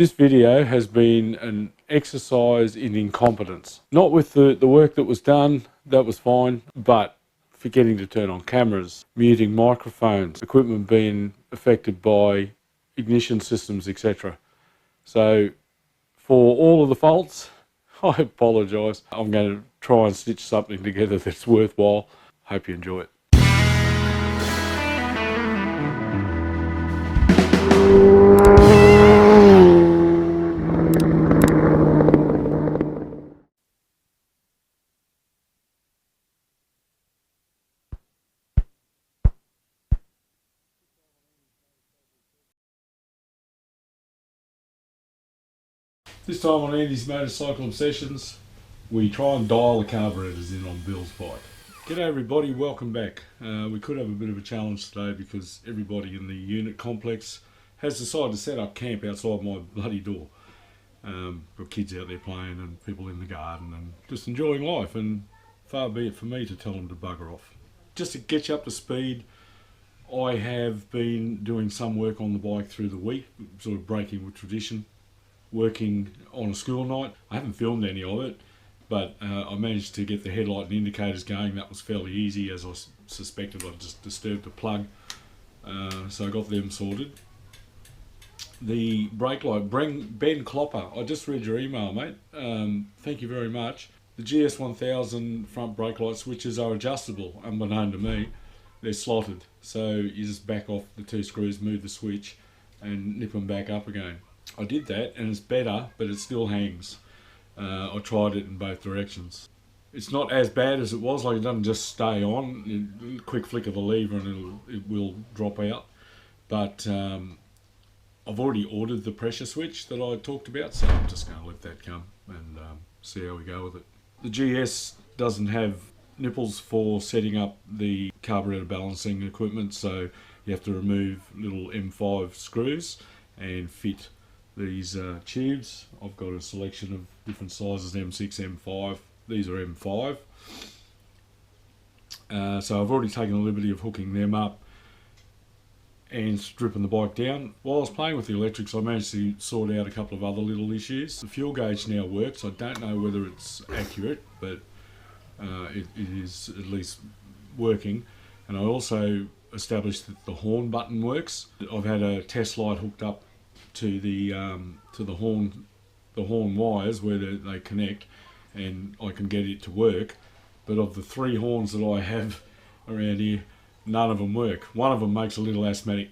This video has been an exercise in incompetence. Not with the work that was done, that was fine, but forgetting to turn on cameras, muting microphones, equipment being affected by ignition systems, etc. So for all of the faults, I apologise. I'm going to try and stitch something together that's worthwhile. Hope you enjoy it. This time on Andy's Motorcycle Obsessions, we try and dial the carburetors in on Bill's bike. G'day everybody, welcome back. We could have a bit of a challenge today because everybody in the unit complex has decided to set up camp outside my bloody door. Got kids out there playing and people in the garden and just enjoying life, and far be it for me to tell them to bugger off. Just to get you up to speed, I have been doing some work on the bike through the week, sort of breaking with tradition. Working on a school night. I haven't filmed any of it, but I managed to get the headlight and indicators going. That was fairly easy, as I suspected. I just disturbed the plug, so I got them sorted. The brake light, Ben Clopper, I just read your email, mate. Thank you very much. The GS1000 front brake light switches are adjustable, unbeknown to me. They're slotted, so you just back off the two screws, move the switch, and nip them back up again. I did that and it's better, but it still hangs. I tried it in both directions. It's not as bad as it was, like it doesn't just stay on. Quick flick of the lever and it will drop out. But I've already ordered the pressure switch that I talked about, so I'm just going to let that come and see how we go with it. The GS doesn't have nipples for setting up the carburetor balancing equipment, so you have to remove little M5 screws and fit these tubes. I've got a selection of different sizes, M6, M5. These are M5. So I've already taken the liberty of hooking them up and stripping the bike down. While I was playing with the electrics, I managed to sort out a couple of other little issues. The fuel gauge now works. I don't know whether it's accurate, but it is at least working. And I also established that the horn button works. I've had a test light hooked up to the horn wires where they connect, and I can get it to work. But of the three horns that I have around here, none of them work. One of them makes a little asthmatic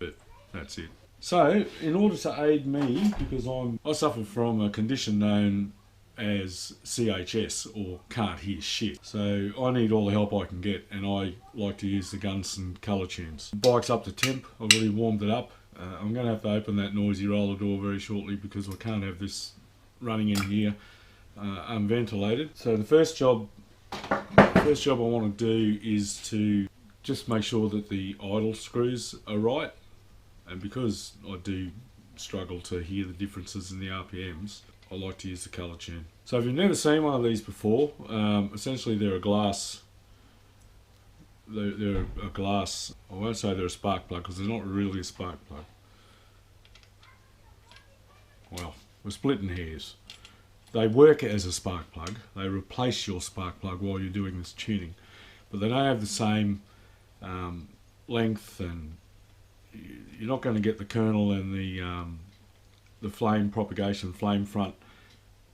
but that's it. So in order to aid me, because I suffer from a condition known as CHS, or can't hear shit, so I need all the help I can get, and I like to use the Gunson ColorTunes. The bike's up to temp. I've already warmed it up. I'm going to have to open that noisy roller door very shortly because I can't have this running in here unventilated. So the first job I want to do is to just make sure that the idle screws are right, and because I do struggle to hear the differences in the RPMs, I like to use the ColorTune. So if you've never seen one of these before, essentially they're a glass. They're a glass, I won't say they're a spark plug because they're not really a spark plug. Well, we're splitting hairs. They work as a spark plug. They replace your spark plug while you're doing this tuning. But they don't have the same length, and you're not going to get the kernel and the flame propagation, flame front,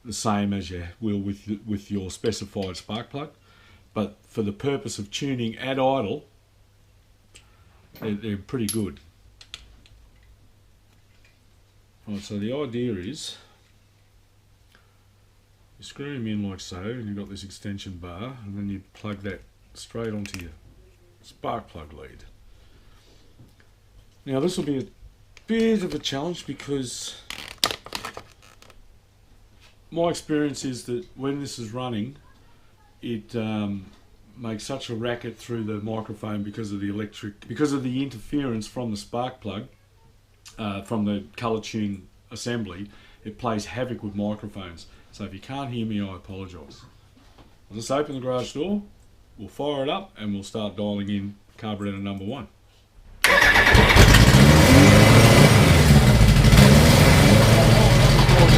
the same as you will with your specified spark plug. But for the purpose of tuning at idle, they're pretty good. Right, so the idea is you screw them in like so, and you've got this extension bar, and then you plug that straight onto your spark plug lead. Now this will be a bit of a challenge because my experience is that when this is running, it makes such a racket through the microphone because of the interference from the spark plug, from the ColorTune assembly. It plays havoc with microphones. So if you can't hear me, I apologise. I'll just open the garage door, we'll fire it up, and we'll start dialing in carburetor number 1.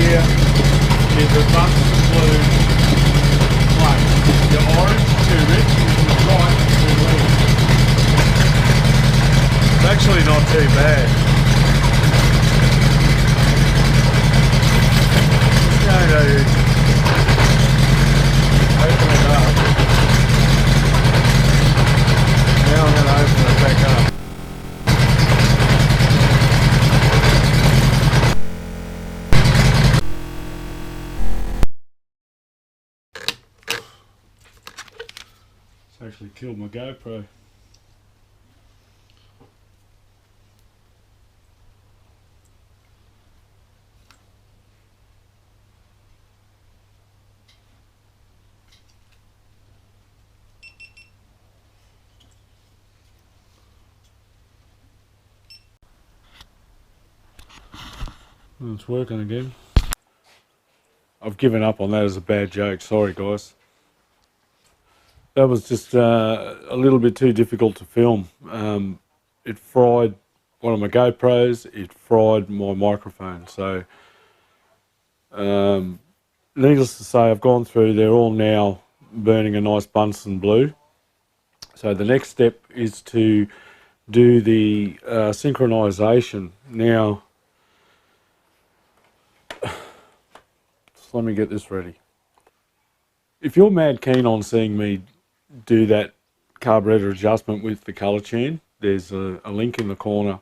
here is a Bunsen blue flame. The orange too rich, the white too lean. It's actually not too bad. Just going to open it up. Now I'm going to open it back up. It's actually killed my GoPro. It's working again. I've given up on that as a bad joke, sorry guys. That was just a little bit too difficult to film. It fried one of my GoPros, it fried my microphone. So, needless to say, I've gone through, they're all now burning a nice Bunsen blue. So the next step is to do the synchronization. Now, just let me get this ready. If you're mad keen on seeing me do that carburetor adjustment with the ColorTune, there's a link in the corner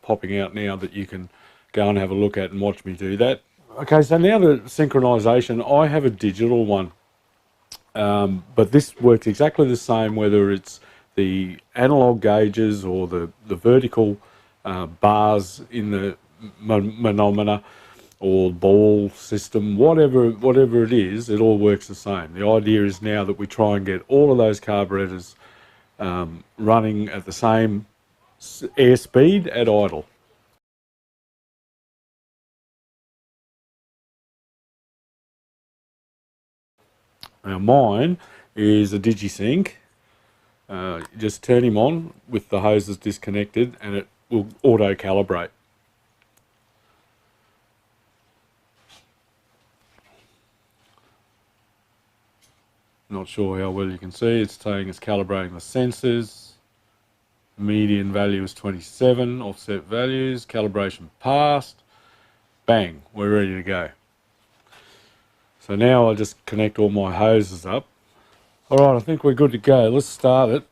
popping out now that you can go and have a look at and watch me do that. Okay, so now the synchronization, I have a digital one, but this works exactly the same whether it's the analog gauges or the vertical bars in the manometer or ball system, whatever it is, it all works the same. The idea is now that we try and get all of those carburetors running at the same airspeed at idle. Now mine is a Dji Sync. Just turn him on with the hoses disconnected and it will auto calibrate. Not sure how well you can see, it's saying it's calibrating the sensors. Median value is 27, offset values, calibration passed. Bang, we're ready to go. So now I'll just connect all my hoses up. Alright, I think we're good to go. Let's start it.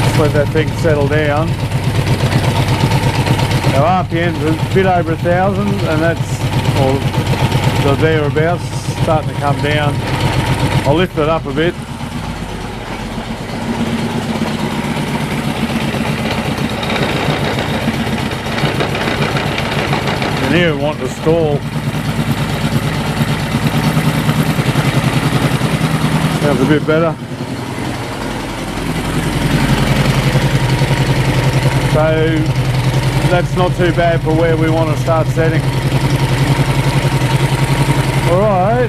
Just let that thing settle down. Our RPM's a bit over 1,000 and that's, or thereabouts, starting to come down. I'll lift it up a bit. And here we want to stall. Sounds a bit better. So that's not too bad for where we want to start setting. Alright.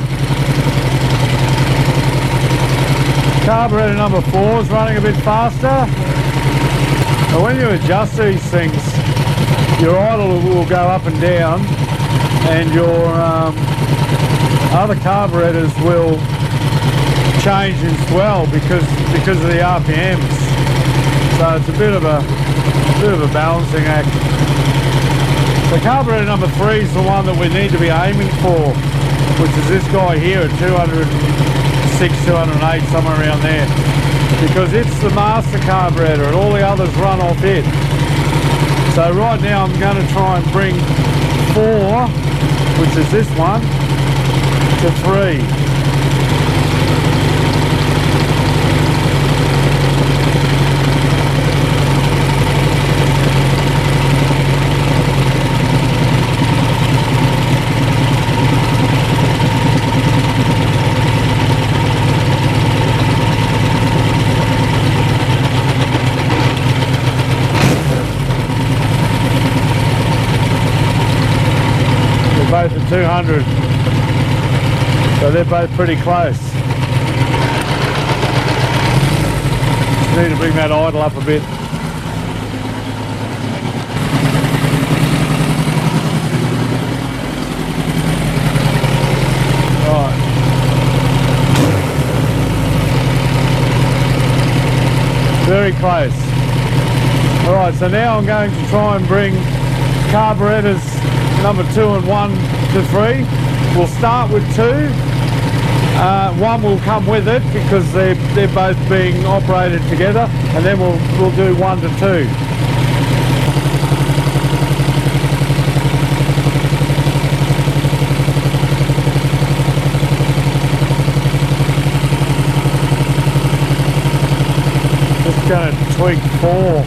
Carburetor number 4 is running a bit faster. But when you adjust these things, your idle will go up and down and your other carburetors will change and swell because of the RPMs. So it's a bit of a balancing act. So carburetor number 3 is the one that we need to be aiming for, which is this guy here at 206, 208, somewhere around there. Because it's the master carburetor and all the others run off it. So right now I'm going to try and bring 4, which is this one, to 3. Both at 200, so they're both pretty close. need to bring that idle up a bit. Right. Very close. Alright, so now I'm going to try and bring carburetors number 2 and 1 to 3. We'll start with 2. One will come with it because they're both being operated together, and then we'll do 1 to 2. Just going to tweak 4.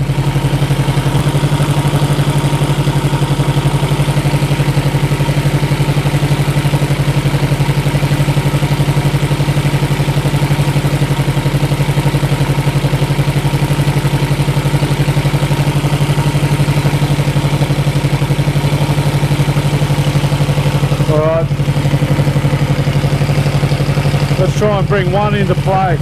Alright, let's try and bring 1 into play.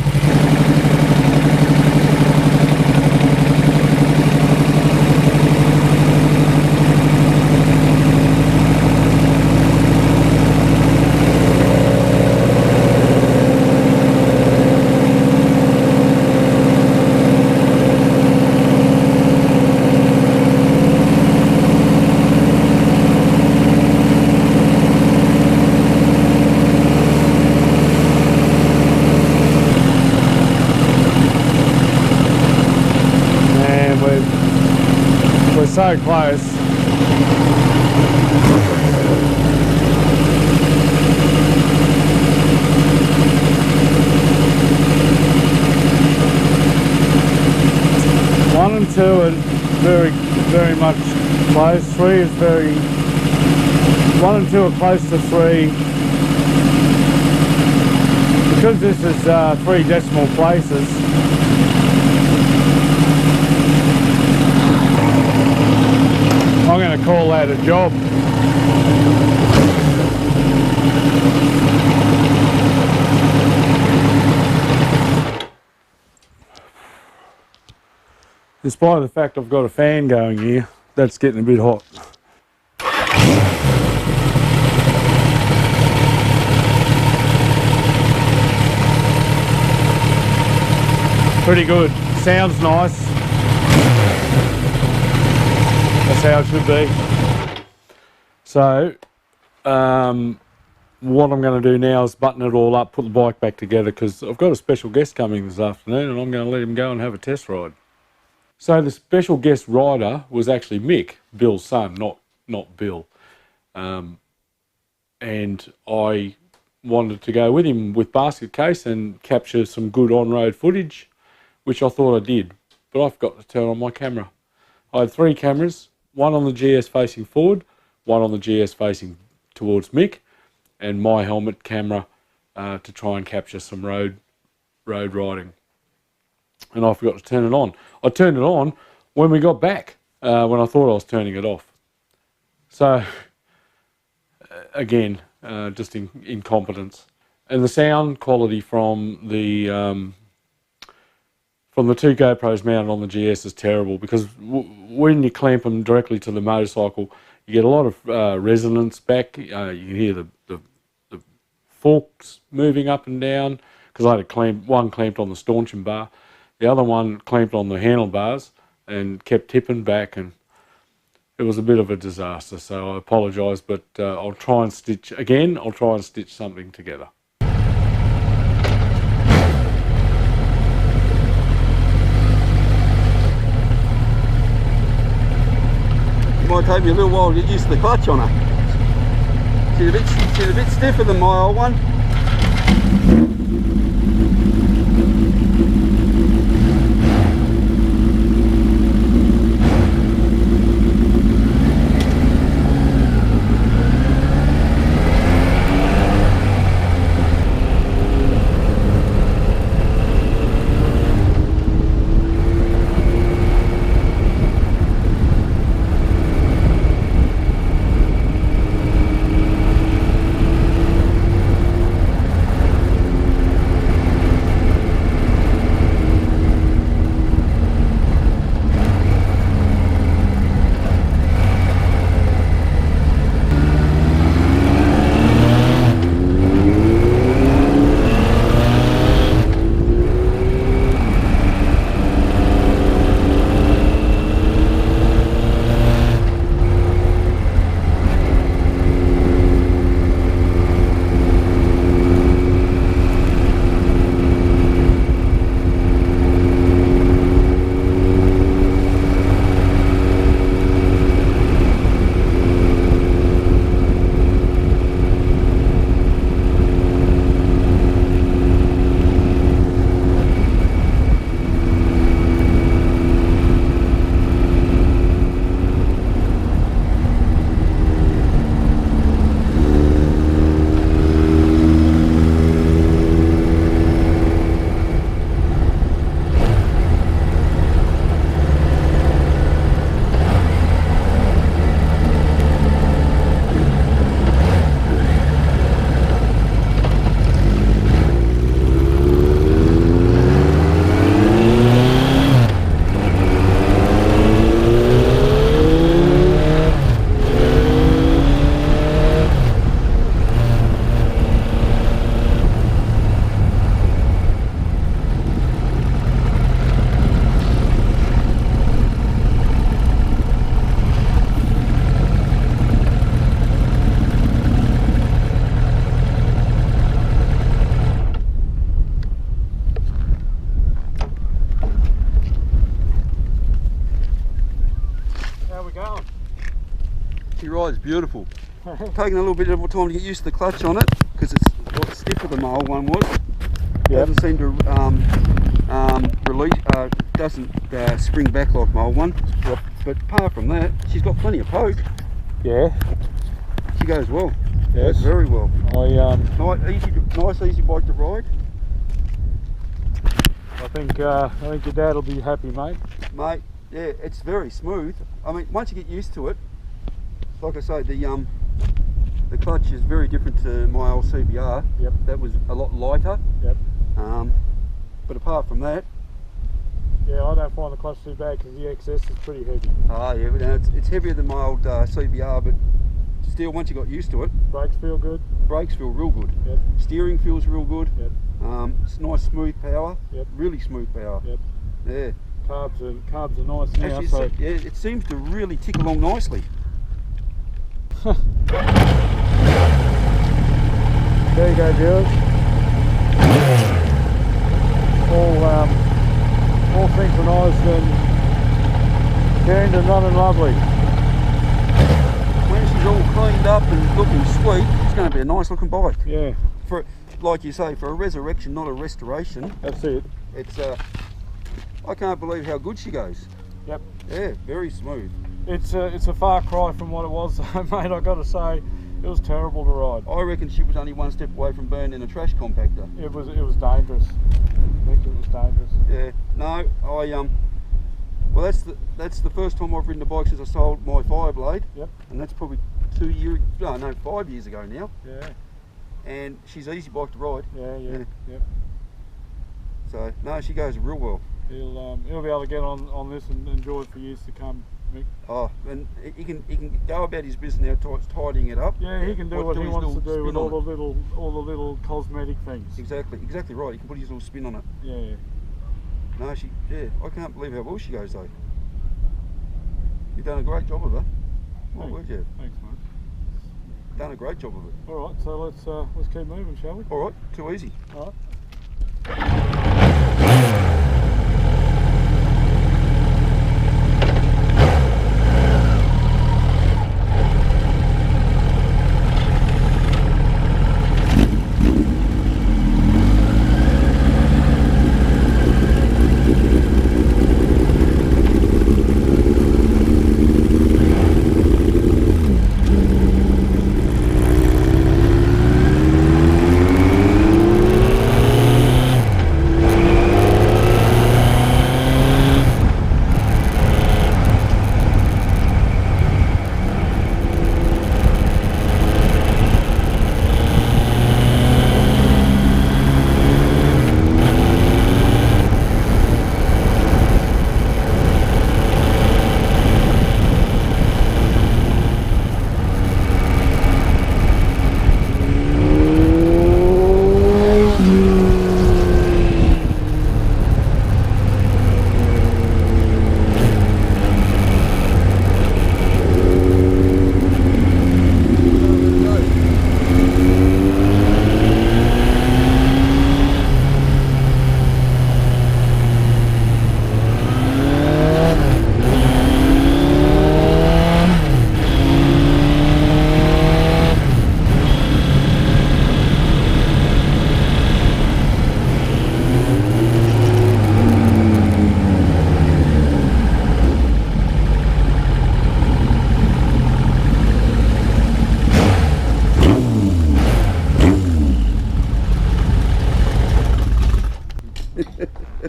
We're so close. One and 2 are very much close. 3 is very. 1 and 2 are close to 3. Because this is 3 decimal places. I'm going to call that a job. Despite the fact I've got a fan going here, that's getting a bit hot. Pretty good. Sounds nice. That's how it should be. So, what I'm going to do now is button it all up, put the bike back together, because I've got a special guest coming this afternoon and I'm going to let him go and have a test ride. So the special guest rider was actually Mick, Bill's son, not Bill. And I wanted to go with him with basket case and capture some good on-road footage, which I thought I did, but I forgot to turn on my camera. I had 3 cameras. 1 on the GS facing forward, 1 on the GS facing towards Mick, and my helmet camera to try and capture some road riding. And I forgot to turn it on. I turned it on when we got back, when I thought I was turning it off. So, again, just incompetence. And the sound quality from the 2 GoPros mounted on the GS is terrible, because when you clamp them directly to the motorcycle, you get a lot of resonance back. You can hear the forks moving up and down, because I had one clamped on the stanchion bar, the other one clamped on the handlebars and kept tipping back, and it was a bit of a disaster. So I apologise, but I'll try and stitch something together. Might take me a little while to get used to the clutch on her. She's a bit stiffer than my old one. ride's beautiful. Taking a little bit of time to get used to the clutch on it because it's a lot stiffer than my old one was. Doesn't seem to release, doesn't spring back like my old one. But apart from that, she's got plenty of poke. Yeah. She goes well. Yes. Goes very well. Nice, easy bike to ride. I think your dad will be happy, mate. Mate, yeah, it's very smooth. I mean, once you get used to it, like I say, the clutch is very different to my old CBR. Yep. That was a lot lighter. Yep. But apart from that, yeah, I don't find the clutch too bad because the XS is pretty heavy. Yeah, but it's heavier than my old CBR, but still, once you got used to it, Brakes feel good. Brakes feel real good. Yep. Steering feels real good. Yep. It's nice smooth power. Yep. Really smooth power. Yep. Yeah. Carbs are nice now. Actually, So yeah, it seems to really tick along nicely. there you go, viewers. All synchronised and tuned and running lovely. When she's all cleaned up and looking sweet, it's going to be a nice looking bike. Yeah. For, like you say, for a resurrection, not a restoration. That's it. It's I can't believe how good she goes. Yep. Yeah, very smooth. It's a far cry from what it was, mate. I got to say, it was terrible to ride. I reckon she was only one step away from being in a trash compactor. It was dangerous. I think it was dangerous. Yeah. No, well, that's the first time I've ridden a bike since I sold my Fireblade. Yep. And that's probably 5 years ago now. Yeah. And she's an easy bike to ride. Yeah. Yep. So no, she goes real well. He'll be able to get on this and enjoy it for years to come, Mick. Oh, and he can go about his business now, tidying it up. Yeah, he can do what he wants to do with all the the little cosmetic things. Exactly right. He can put his little spin on it. Yeah. No, I can't believe how well she goes though. You've done a great job of her. My word, yeah. Thanks, mate. Done a great job of it. All right, so let's keep moving, shall we? All right, too easy. All right.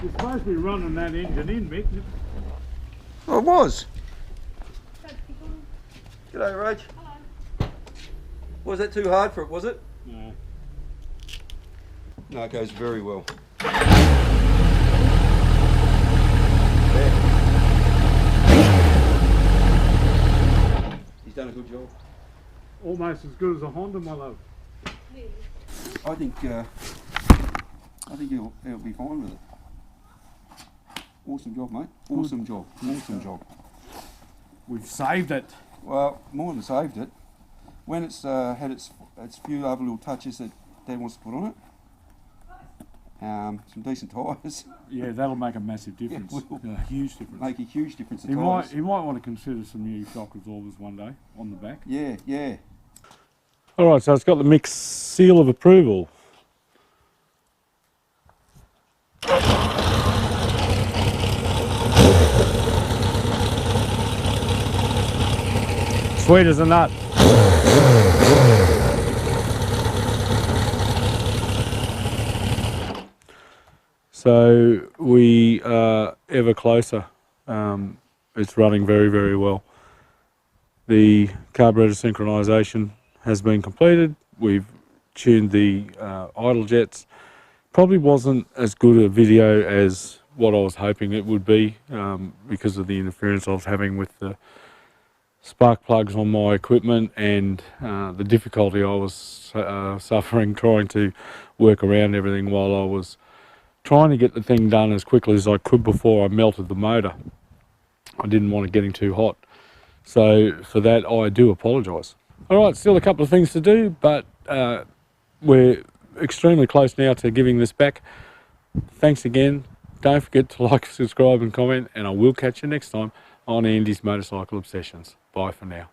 You're supposed to be running that engine in, Mick. Oh, it was. G'day, Rach. Hello. Was that too hard for it, was it? No. No, it goes very well. He's done a good job. Almost as good as a Honda, my love. Really? I think he'll be fine with it. Awesome job, mate. Awesome job. Awesome job. We've saved it. Well, more than saved it. When it's had its few other little touches that Dad wants to put on it, some decent tyres. Yeah, that'll make a massive difference. Yeah, will. A huge difference. Make a huge difference to You tyres. might want to consider some new shock absorbers one day on the back. Yeah, yeah. Alright, so it's got the mixed seal of approval. Sweet as a nut. So we are ever closer. It's running very, very well. The carburetor synchronization has been completed. We've tuned the idle jets. Probably wasn't as good a video as what I was hoping it would be because of the interference I was having with the spark plugs on my equipment and the difficulty I was suffering trying to work around everything while I was trying to get the thing done as quickly as I could before I melted the motor. I didn't want it getting too hot. So for that I do apologise. Alright, still a couple of things to do, but we're extremely close now to giving this back. Thanks again. Don't forget to like, subscribe and comment, and I will catch you next time on Andy's Motorcycle Obsessions. Bye for now.